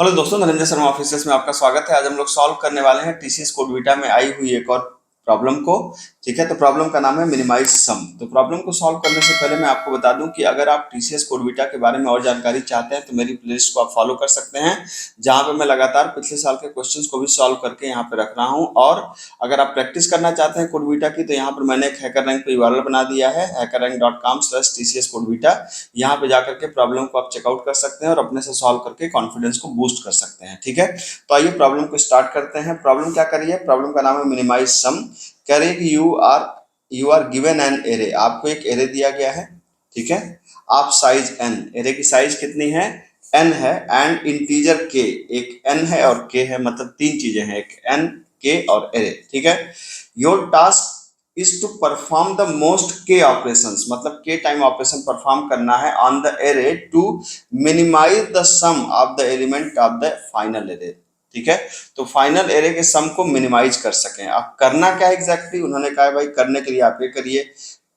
Hello दोस्तों, Narendra Sharma officers में आपका स्वागत है। आज हम लोग सॉल्व करने वाले हैं टीसीएस कोड बीटा में आई हुई एक और प्रॉब्लम को। ठीक है, तो प्रॉब्लम का नाम है मिनिमाइज सम। तो प्रॉब्लम को सॉल्व करने से पहले मैं आपको बता दूं कि अगर आप टीसीएस कोड बीटा के बारे में और जानकारी चाहते हैं तो मेरी प्लेलिस्ट को आप फॉलो कर सकते हैं, जहां पे मैं लगातार पिछले साल के क्वेश्चंस को भी सॉल्व करके यहाँ पे रख रहा हूँ। और अगर आप प्रैक्टिस करना चाहते हैं कोड बीटा की तो यहाँ पर मैंने एक हैकर रैंक पे URL बना दिया है, hackerrank.com/TCS कोड बीटा। यहाँ पे जाकर के प्रॉब्लम को आप चेकआउट कर सकते हैं और अपने से सॉल्व करके कॉन्फिडेंस को बूस्ट कर सकते हैं। ठीक है, तो आइए प्रॉब्लम को स्टार्ट करते हैं। प्रॉब्लम क्या करिए, प्रॉब्लम का नाम है मिनिमाइज सम। कह रहे हैं कि you are given an array, आपको एक एरे दिया गया है। ठीक है, आप साइज n, एरे की साइज कितनी है, n है, एंड इंटीजर k, एक n है और k है, मतलब तीन चीजें हैं, एक n k और एरे। ठीक है, your task is to perform the most k operations, मतलब k टाइम ऑपरेशन परफॉर्म करना है on the array to minimize the sum of the element of the final array. ठीक है, तो फाइनल एरे के सम को मिनिमाइज कर सकें। आप करना क्या एग्जैक्टली, उन्होंने कहा है भाई करने के लिए आप ये करिए,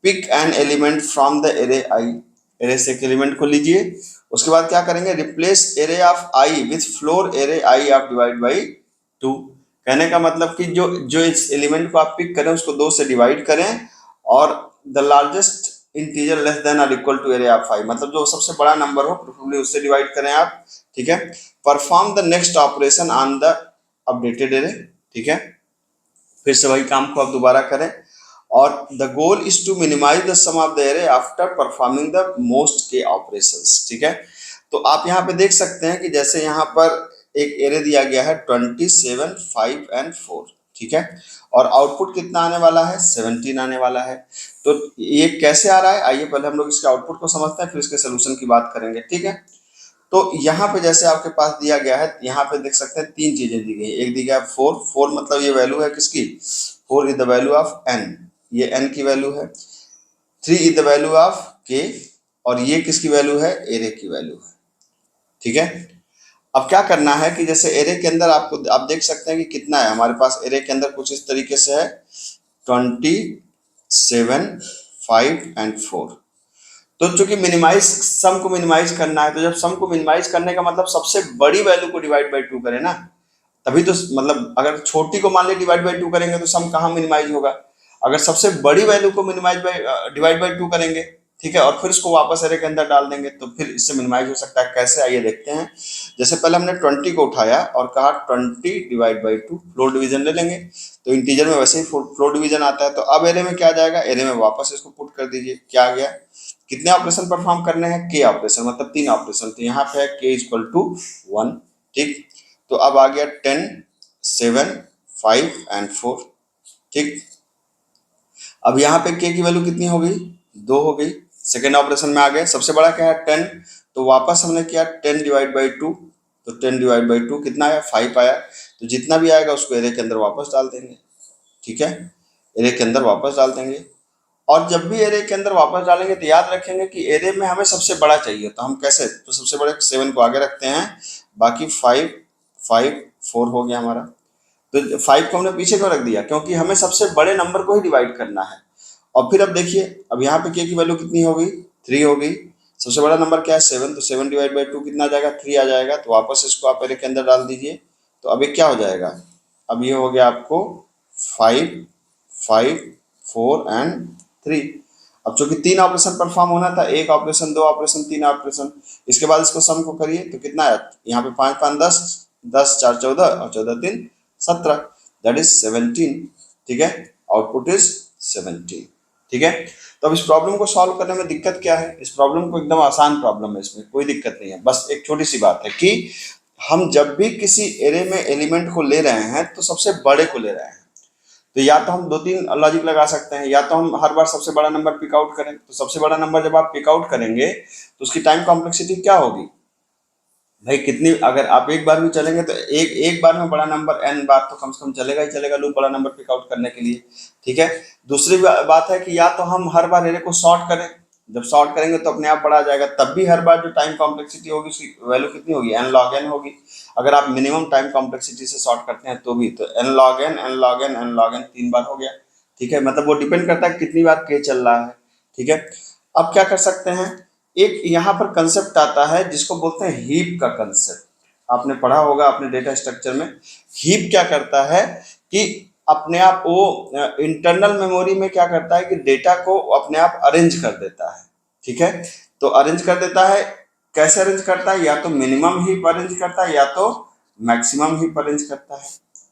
pick an element from the array i, array से एक एलिमेंट को लीजिए। उसके बाद क्या करेंगे, replace array of i with floor array i of divide by 2। कहने का मतलब कि जो जो इस एलिमेंट को आप पिक करें उसको 2 से डिवाइड करें, और the largest integer less than और इक्वल टू एरे ऑफ 5, मतलब जो सबसे बड़ा नंबर हो प्रेफरेबली उससे डिवाइड करें आप। ठीक है, perform the next operation on the updated array. ठीक है, फिर से वही काम को आप दोबारा करें, और the goal is to minimize the sum of the array after performing the most k operations. ठीक है, तो आप यहाँ पे देख सकते हैं कि जैसे यहाँ पर एक एरे दिया गया है 27, 5 एंड 4। ठीक है, और आउटपुट कितना आने वाला है, 17 आने वाला है। तो ये कैसे आ रहा है, आइए पहले हम लोग इसके आउटपुट को समझते हैं, फिर इसके सोल्यूशन की बात करेंगे। ठीक है, तो यहाँ पे जैसे आपके पास दिया गया है, यहाँ पे देख सकते हैं तीन चीजें दी गई। एक दी गया 4, 4 मतलब ये वैल्यू है किसकी, 4 is the value of n, ये n की वैल्यू है। 3 is the value of k, और ये किसकी वैल्यू है, एरे की वैल्यू है। ठीक है, अब क्या करना है कि जैसे एरे के अंदर आपको आप देख सकते हैं कि कितना है हमारे पास, एरे के अंदर कुछ इस तरीके से है 27, 5 एंड 4। तो चूंकि मिनिमाइज सम को मिनिमाइज करना है, तो जब सम को मिनिमाइज करने का मतलब सबसे बड़ी वैल्यू को डिवाइड बाई 2 करें ना, तभी तो, मतलब अगर छोटी को मान ली डिवाइड बाई 2 करेंगे तो सम कहाँ मिनिमाइज होगा। अगर सबसे बड़ी वैल्यू को मिनिमाइज बाई डिवाइड बाई 2 करेंगे, ठीक है, और फिर इसको वापस एरे के अंदर डाल देंगे तो फिर इससे मिनिमाइज हो सकता है। कैसे, आइए देखते हैं। जैसे पहले हमने 20 को उठाया और कहा 20 डिवाइड बाई 2, फ्लोर डिवीजन ले लेंगे, तो इंटीजर में वैसे ही फ्लोर डिवीजन आता है। तो अब एरे में क्या आ जाएगा, एरे में वापस इसको पुट कर दीजिए, क्या आ गया, कितने ऑपरेशन परफॉर्म करने हैं, के ऑपरेशन, मतलब 3 ऑपरेशन। तो यहाँ पे है के इक्वल टू 1। ठीक, तो अब आ गया 10, 7, 5 एंड 4। ठीक, अब यहाँ पे के की वैल्यू कितनी हो गई, 2 हो गई। सेकेंड ऑपरेशन में आ गए, सबसे बड़ा क्या है 10, तो वापस हमने किया 10 डिवाइड बाई 2, तो 10 डिवाइड बाई 2 कितना आया, 5 आया। तो जितना भी आएगा उसको एरे के अंदर वापस डाल देंगे। ठीक है, एरे के अंदर वापस डाल देंगे, और जब भी एरे के अंदर वापस डालेंगे तो याद रखेंगे कि एरे में हमें सबसे बड़ा चाहिए, तो हम कैसे, तो सबसे बड़े 7 को आगे रखते हैं, बाकी 5, 5, 4 हो गया हमारा। तो 5 को हमने पीछे क्यों रख दिया, क्योंकि हमें सबसे बड़े नंबर को ही डिवाइड करना है। और फिर अब देखिए, अब यहाँ पे के की वैल्यू कितनी हो गई, 3 हो गई। सबसे बड़ा नंबर क्या है, 7, तो 7 डिवाइड बाई 2 कितना आ जाएगा, 3 आ जाएगा। तो वापस इसको आप एरे के अंदर डाल दीजिए, तो अब ये क्या हो जाएगा, अब ये हो गया आपको 5, 5, 4 एंड 3। अब चूंकि 3 ऑपरेशन परफॉर्म होना था, 1 ऑपरेशन, 2 ऑपरेशन, 3 ऑपरेशन, इसके बाद इसको सम को करिए तो कितना आया, यहाँ पे 5, 5, 10, 10, 4, 14 और 14, 3, 17, दैट इज 17। ठीक है, आउटपुट इज 17। ठीक है, तो अब इस प्रॉब्लम को सॉल्व करने में दिक्कत क्या है, इस प्रॉब्लम को एकदम आसान प्रॉब्लम है, इसमें कोई दिक्कत नहीं है। बस एक छोटी सी बात है कि हम जब भी किसी एरे में एलिमेंट को ले रहे हैं तो सबसे बड़े को ले रहे हैं। तो या तो हम 2-3 लॉजिक लगा सकते हैं, या तो हम हर बार सबसे बड़ा नंबर पिक आउट करें। तो सबसे बड़ा नंबर जब आप पिक आउट करेंगे तो उसकी टाइम कॉम्प्लेक्सिटी क्या होगी भाई, कितनी, अगर आप एक बार भी चलेंगे तो एक बार में बड़ा नंबर n बार तो कम से कम चलेगा ही चलेगा लूप, बड़ा नंबर पिक आउट करने के लिए। ठीक है, दूसरी बात है कि या तो हम हर बार एरे को सॉर्ट करें, जब सॉर्ट करेंगे तो अपने आप बड़ा आ जाएगा, तब भी हर बार जो टाइम कॉम्प्लेक्सिटी होगी उसकी वैल्यू कितनी होगी, n log n होगी। अगर आप मिनिमम टाइम कॉम्प्लेक्सिटी से सॉर्ट करते हैं तो भी, तो n log n, n log n, n log n 3 बार हो गया। ठीक है, मतलब वो डिपेंड करता है कितनी बार k चल रहा है। ठीक है, अब क्या कर सकते हैं, एक यहाँ पर कंसेप्ट आता है जिसको बोलते हैं हीप का कंसेप्ट। आपने पढ़ा होगा अपने डेटा स्ट्रक्चर में। हीप क्या करता है कि अपने आप वो इंटरनल मेमोरी में क्या करता है कि डेटा को अपने आप अरेंज कर देता है। ठीक है, तो अरेंज कर देता है, कैसे अरेंज करता है, या तो मिनिमम हीप अरेंज करता है या तो मैक्सिमम हीप अरेंज करता है।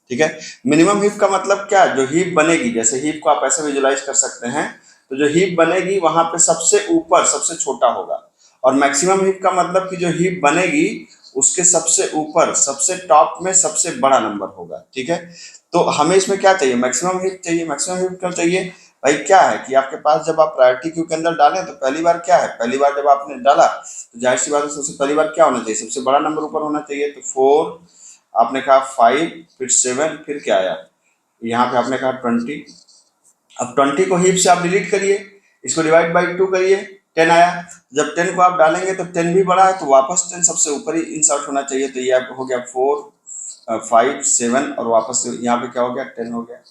ठीक है, मिनिमम हीप का मतलब क्या, जो हीप बनेगी, जैसे हीप को आप ऐसे विजुलाइज कर सकते हैं, तो जो हीप बनेगी वहां पे सबसे ऊपर सबसे छोटा होगा, और मैक्सिमम हीप का मतलब कि जो हीप बनेगी उसके सबसे ऊपर सबसे टॉप में सबसे बड़ा नंबर होगा। ठीक है, तो हमें इसमें क्या चाहिए, मैक्सिमम हीप चाहिए। मैक्सिमम हीप क्यों चाहिए भाई, क्या है कि आपके पास जब आप प्रायोरिटी क्यू के अंदर डालें तो पहली बार क्या है, पहली बार जब आपने डाला तो जाहिर सी बात है सबसे पहली बार क्या होना चाहिए, सबसे बड़ा नंबर ऊपर होना चाहिए। तो 4, आपने कहा 5, फिर 7, फिर क्या आया, यहाँ पे आपने कहा 20। अब 20 को हीप से आप डिलीट करिए, इसको डिवाइड बाई 2 करिए, 10 आया। जब 10 को आप डालेंगे तो 10 भी बड़ा है तो वापस 10 सबसे ऊपर ही इंसर्ट होना चाहिए। तो ये आपको हो गया 4, 5, 7 और वापस यहाँ पे क्या हो गया, 10 हो गया।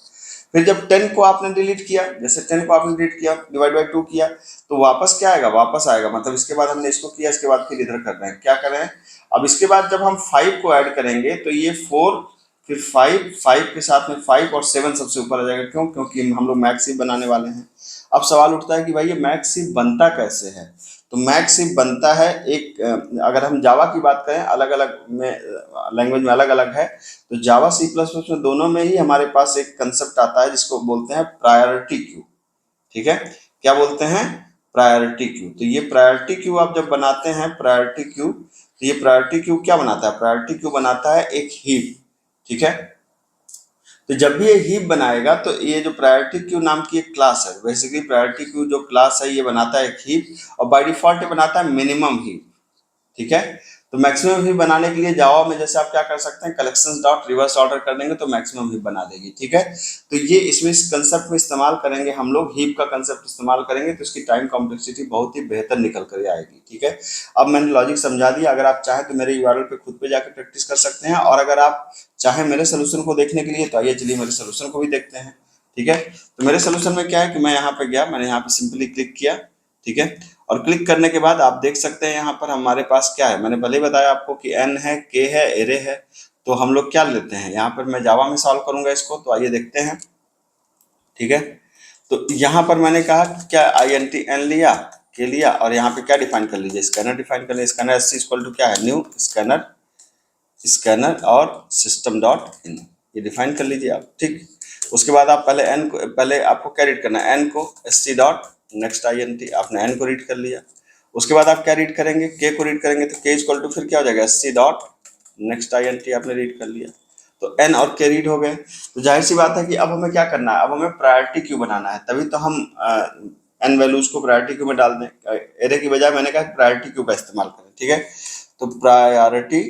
फिर जब 10 को आपने डिलीट किया, जैसे 10 को आपने डिलीट किया, डिवाइड बाई 2 किया, तो वापस क्या आएगा, वापस आएगा, मतलब इसके बाद हमने इसको किया, इसके बाद फिर इधर कर रहे हैं, क्या कर रहे हैं। अब इसके बाद जब हम 5 को ऐड करेंगे तो ये 4, फिर 5, 5 के साथ में 5 और 7 सबसे ऊपर आ जाएगा। क्यों, क्योंकि हम लोग मैक्स हीप बनाने वाले हैं। अब सवाल उठता है कि भाई ये मैक्स हीप बनता कैसे है। तो मैक्स हीप बनता है एक अगर हम जावा की बात करें, अलग अलग में लैंग्वेज में अलग अलग है, तो जावा सी प्लस प्लस में दोनों में ही हमारे पास एक कंसेप्ट आता है जिसको बोलते हैं प्रायोरिटी क्यू। ठीक है, क्या बोलते हैं, प्रायोरिटी क्यू। तो ये प्रायोरिटी क्यू आप जब बनाते हैं, प्रायोरिटी क्यू, तो ये प्रायोरिटी क्यू क्या बनाता है, प्रायोरिटी क्यू बनाता है एक हीप। ठीक है, तो जब भी ये हीप बनाएगा तो ये जो प्रायोरिटी क्यू नाम की एक क्लास है, बेसिकली प्रायोरिटी क्यू जो क्लास है ये बनाता है एक हीप, और बाय डिफॉल्ट ये बनाता है मिनिमम हीप। ठीक है, तो मैक्सिमम हीप बनाने के लिए जावा में जैसे आप क्या कर सकते हैं, कलेक्शंस डॉट रिवर्स ऑर्डर कर देंगे तो मैक्सिमम हीप बना देगी। ठीक है, तो ये इसमें इस कंसेप्ट में इस्तेमाल करेंगे हम लोग, हीप का कंसेप्ट इस्तेमाल करेंगे तो इसकी टाइम कॉम्प्लेक्सिटी बहुत ही बेहतर निकल कर आएगी। ठीक है, अब मैंने लॉजिक समझा दिया, अगर आप चाहें तो मेरे यूआरएल पे खुद पे जाकर प्रैक्टिस कर सकते हैं, और अगर आप चाहें मेरे सोल्यूशन को देखने के लिए तो आइए चलिए मेरे सोल्यूशन को भी देखते हैं। ठीक है, तो मेरे सोल्यूशन में क्या है कि मैं यहाँ पे गया, मैंने यहाँ पे सिंपली क्लिक किया। ठीक है, और क्लिक करने के बाद आप देख सकते हैं यहाँ पर हमारे पास क्या है, मैंने पहले ही बताया आपको कि एन है, के है, एरे है। तो हम लोग क्या लेते हैं, यहाँ पर मैं जावा में सॉल्व करूंगा इसको, तो आइए देखते हैं। ठीक है, तो यहाँ पर मैंने कहा क्या, आई एन टी एन लिया, के लिया, और यहाँ पे क्या डिफाइन कर लीजिए, स्कैनर डिफाइन कर लीजिए। स्कैनर एस इक्वल टू क्या है, न्यू स्कैनर, स्कैनर और सिस्टम डॉट इन, ये डिफाइन कर लीजिए आप। ठीक, उसके बाद आप पहले एन को, पहले आपको क्या रीड करना है, एन को s c dot next i n t, आपने एन को रीड कर लिया। उसके बाद आप क्या रीड करेंगे, के को रीड करेंगे, तो के इक्वल टू फिर क्या हो जाएगा, s c dot next i n t, आपने रीड कर लिया। तो एन और के रीड हो गए। तो जाहिर सी बात है कि अब हमें क्या करना है, अब हमें प्रायोरिटी क्यू बनाना है, तभी तो हम एन वैल्यूज को प्रायोरिटी क्यू में डाल दें। एरे की बजाय मैंने कहा प्रायोरिटी क्यू का इस्तेमाल करें। ठीक है, तो प्रायोरिटी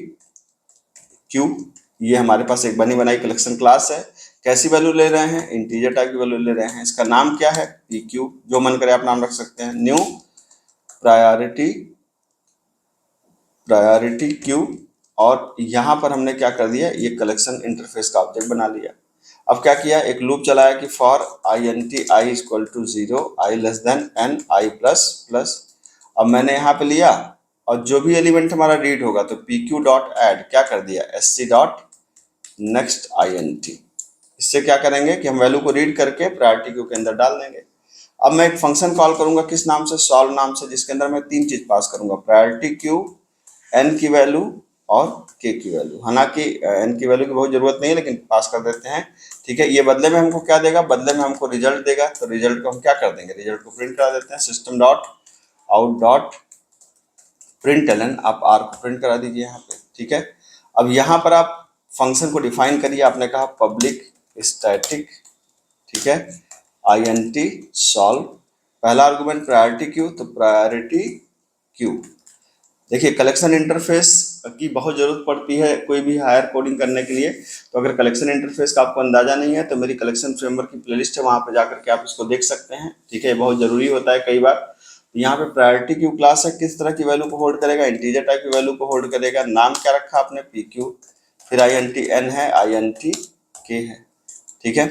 क्यू, ये हमारे पास एक बनी बनाई कलेक्शन क्लास है। कैसी वैल्यू ले रहे हैं, इंटीजर टाइप की वैल्यू ले रहे हैं। इसका नाम क्या है, पी क्यू, जो मन करे आप नाम रख सकते हैं। न्यू प्रायोरिटी, प्रायोरिटी क्यू, और यहाँ पर हमने क्या कर दिया, ये कलेक्शन इंटरफेस का ऑब्जेक्ट बना लिया। अब क्या किया, एक लूप चलाया कि for i n t i equal to 0, i less than n, i plus plus. अब मैंने यहाँ पे लिया, और जो भी एलिमेंट हमारा रीड होगा तो पी क्यू डॉट एड क्या कर दिया, s c dot next i n t. इससे क्या करेंगे कि हम वैल्यू को रीड करके प्रायोरिटी क्यू के अंदर डाल देंगे। अब मैं एक फंक्शन कॉल करूंगा किस नाम से, सॉल्व नाम से, जिसके अंदर मैं तीन चीज पास करूंगा, प्रायोरिटी क्यू, एन की वैल्यू और के की वैल्यू। हालांकि एन की वैल्यू की बहुत जरूरत नहीं है लेकिन पास कर देते हैं। ठीक है, ये बदले में हमको क्या देगा, बदले में हमको रिजल्ट देगा। तो रिजल्ट को हम क्या कर देंगे, रिजल्ट को प्रिंट करा देते हैं, system dot out dot print l n, आप आर को प्रिंट करा दीजिए यहाँ पे। ठीक है, अब यहाँ पर आप फंक्शन को डिफाइन करिए, आपने कहा पब्लिक स्टैटिक, ठीक है, आई एन टी सॉल्व, पहला आर्गुमेंट प्रायोरिटी क्यू, तो प्रायोरिटी क्यू। देखिए कलेक्शन इंटरफेस की बहुत जरूरत पड़ती है कोई भी हायर कोडिंग करने के लिए। तो अगर कलेक्शन इंटरफेस का आपको अंदाजा नहीं है तो मेरी कलेक्शन फ्रेमवर्क की प्लेलिस्ट है, वहां पर जाकर के आप इसको देख सकते हैं। ठीक है, बहुत जरूरी होता है कई बार। तो यहाँ पे प्रायोरिटी क्यू क्लास है, किस तरह की वैल्यू को होल्ड करेगा, इंटीजर टाइप की वैल्यू को होल्ड करेगा। नाम क्या रखा आपने, पी क्यू, फिर आई एन टी एन है, आई एन टी के है। ठीक है,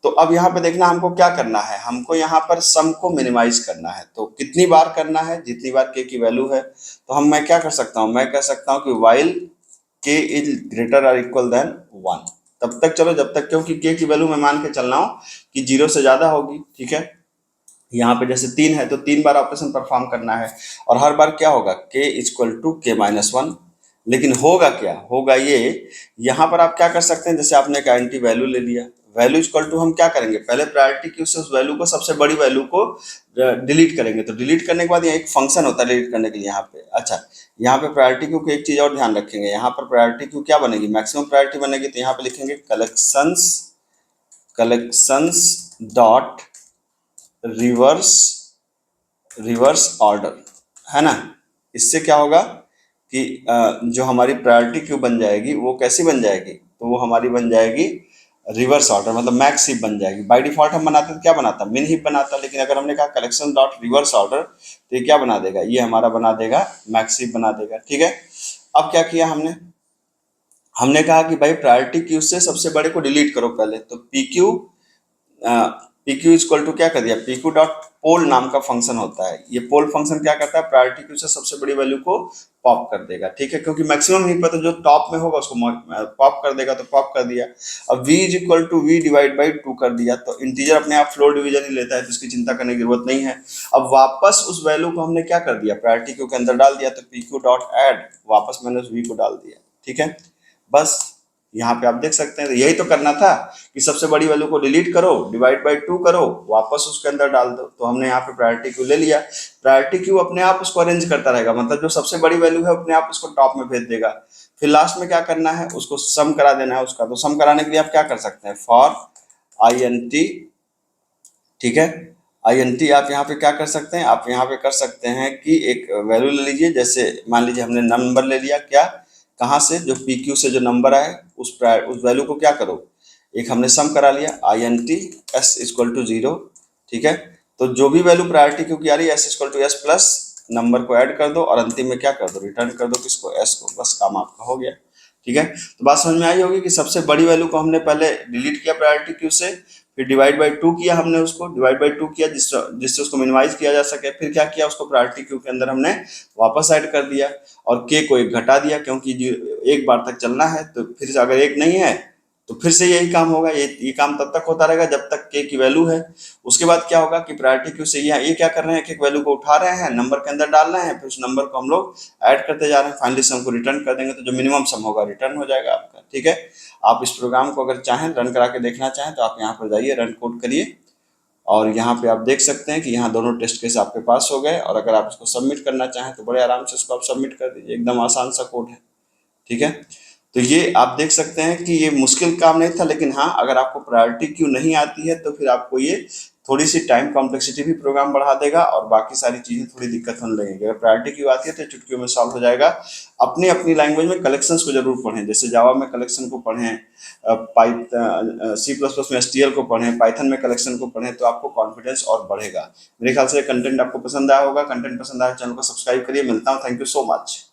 तो अब यहाँ पे देखना हमको क्या करना है, हमको यहाँ पर सम को मिनिमाइज करना है। तो कितनी बार करना है, जितनी बार के की वैल्यू है। तो मैं क्या कर सकता हूँ, मैं कह सकता हूँ कि वाइल k इज ग्रेटर और इक्वल देन 1। तब तक चलो जब तक, क्योंकि k की वैल्यू मैं मान के चल रहा हूँ कि 0 से ज़्यादा होगी, ठीक है। यहाँ पे जैसे 3 है तो 3 बार ऑपरेशन परफॉर्म करना है, और हर बार क्या होगा, k इक्वल टू के माइनस 1। लेकिन होगा क्या, होगा ये, यहाँ पर आप क्या कर सकते हैं, जैसे आपने एक एंटी वैल्यू ले लिया, वैल्यू इक्वल टू हम क्या करेंगे, पहले प्रायोरिटी क्यू से उस वैल्यू को, सबसे बड़ी वैल्यू को डिलीट करेंगे। तो डिलीट करने के बाद यहाँ एक फंक्शन होता है डिलीट करने के लिए यहाँ पे। अच्छा, यहाँ पे प्रायोरिटी क्यू को एक चीज़ और ध्यान रखेंगे, यहाँ पर प्रायोरिटी क्यू क्या बनेगी, मैक्सिमम प्रायोरिटी बनेगी। तो यहाँ पे लिखेंगे collections, collections dot reverse, reverse order, है ना। इससे क्या होगा कि जो हमारी प्रायोरिटी क्यू बन जाएगी वो कैसी बन जाएगी, तो वो हमारी बन जाएगी रिवर्स ऑर्डर, मतलब मैक्स हीप बन जाएगी। बाय डिफॉल्ट हम बनाते तो क्या बनाता, मिन हीप बनाता, लेकिन अगर हमने कहा कलेक्शन डॉट रिवर्स ऑर्डर तो ये क्या बना देगा, ये हमारा बना देगा मैक्स हीप बना देगा, ठीक है। अब क्या किया हमने, हमने कहा कि भाई प्रायोरिटी क्यू से सबसे बड़े को डिलीट करो पहले, तो p q, p q equal to क्या कर दिया, पी क्यू डॉट पोल नाम का फंक्शन होता है। ये पोल फंक्शन क्या करता है, प्रायोरिटी क्यू से सबसे बड़ी वैल्यू को पॉप कर देगा, ठीक है, क्योंकि मैक्सिमम हीप पर तो जो टॉप में होगा उसको पॉप कर देगा, तो पॉप कर दिया। अब v is equal to v divide by 2 कर दिया, तो इंटीजर अपने आप फ्लोर डिवीजन ही लेता है, तो इसकी चिंता करने की जरूरत नहीं है। अब वापस उस वैल्यू को हमने क्या कर दिया, प्रायोरिटी क्यू के अंदर डाल दिया, तो पी क्यू डॉट एड, वापस मैंने उस v को डाल दिया, ठीक है। बस यहाँ पे आप देख सकते हैं, तो यही तो करना था कि सबसे बड़ी वैल्यू को डिलीट करो, डिवाइड बाय 2 करो, वापस उसके अंदर डाल दो। तो हमने यहाँ पे प्रायोरिटी क्यू ले लिया, प्रायोरिटी क्यू अपने आप उसको अरेंज करता रहेगा, मतलब जो सबसे बड़ी वैल्यू है अपने आप उसको टॉप में भेज देगा। फिर लास्ट में क्या करना है, उसको सम करा देना है उसका। तो सम कराने के लिए आप क्या कर सकते हैं, फॉर आई एन टी, ठीक है, आई एन टी आप यहाँ पे क्या कर सकते हैं, आप यहाँ पे कर सकते हैं कि एक वैल्यू ले लीजिए, जैसे मान लीजिए हमने नंबर ले लिया, क्या, कहाँ से, जो पी क्यू से जो नंबर आए उस वैल्यू को क्या करो, एक हमने सम करा लिया, i n t s equal to 0, ठीक है। तो जो भी वैल्यू प्रायोरिटी क्यू की आ रही है, s equal to s plus number को ऐड कर दो, और अंतिम में क्या कर दो, रिटर्न कर दो किसको, एस को, बस काम आपका हो गया, ठीक है। तो बात समझ में आई होगी कि सबसे बड़ी वैल्यू को हमने पहले डिलीट किया प्रायोरिटी क्यू से, फिर डिवाइड बाई 2 किया हमने, उसको डिवाइड बाई 2 किया जिससे उसको मिनिमाइज किया जा सके, फिर क्या किया, उसको प्रायोरिटी क्यू के अंदर हमने वापस ऐड कर दिया, और के को एक घटा दिया, क्योंकि एक बार तक चलना है, तो फिर से अगर एक नहीं है तो फिर से यही काम होगा, ये काम तब तक होता रहेगा जब तक के की वैल्यू है। उसके बाद क्या होगा कि प्रायोरिटी क्यू से ये क्या कर रहे हैं, एक वैल्यू को उठा रहे हैं, नंबर के अंदर डाल रहे हैं, फिर उस नंबर को हम लोग ऐड करते जा रहे हैं, फाइनली सम को रिटर्न कर देंगे, तो जो मिनिमम सम होगा रिटर्न हो जाएगा आपका, ठीक है। आप इस प्रोग्राम को अगर चाहें रन करा के देखना चाहें तो आप यहाँ पर जाइए, रन कोड करिए, और यहाँ पे आप देख सकते हैं कि यहाँ दोनों टेस्ट केस आपके पास हो गए, और अगर आप इसको सबमिट करना चाहें तो बड़े आराम से इसको आप सबमिट कर दीजिए, एकदम आसान सा कोड है, ठीक है। तो ये आप देख सकते हैं कि ये मुश्किल काम नहीं था, लेकिन हाँ, अगर आपको प्रायोरिटी क्यों नहीं आती है तो फिर आपको ये थोड़ी सी टाइम कॉम्प्लेक्सिटी भी प्रोग्राम बढ़ा देगा, और बाकी सारी चीज़ें थोड़ी दिक्कत होने लगेगी। अगर प्रायोरिटी क्यों आती है तो चुटकियों में सॉल्व हो जाएगा। अपनी अपनी लैंग्वेज में कलेक्शंस को जरूर पढ़ें, जैसे जावा में कलेक्शन को पढ़ें, सी प्लस प्लस में एसटीएल को पढ़ें, पाइथन में कलेक्शन को पढ़ें, तो आपको कॉन्फिडेंस और बढ़ेगा। मेरे ख्याल से कंटेंट आपको पसंद आया होगा, कंटेंट पसंद आया चैनल को सब्सक्राइब करिए। मिलता हूँ, थैंक यू सो मच।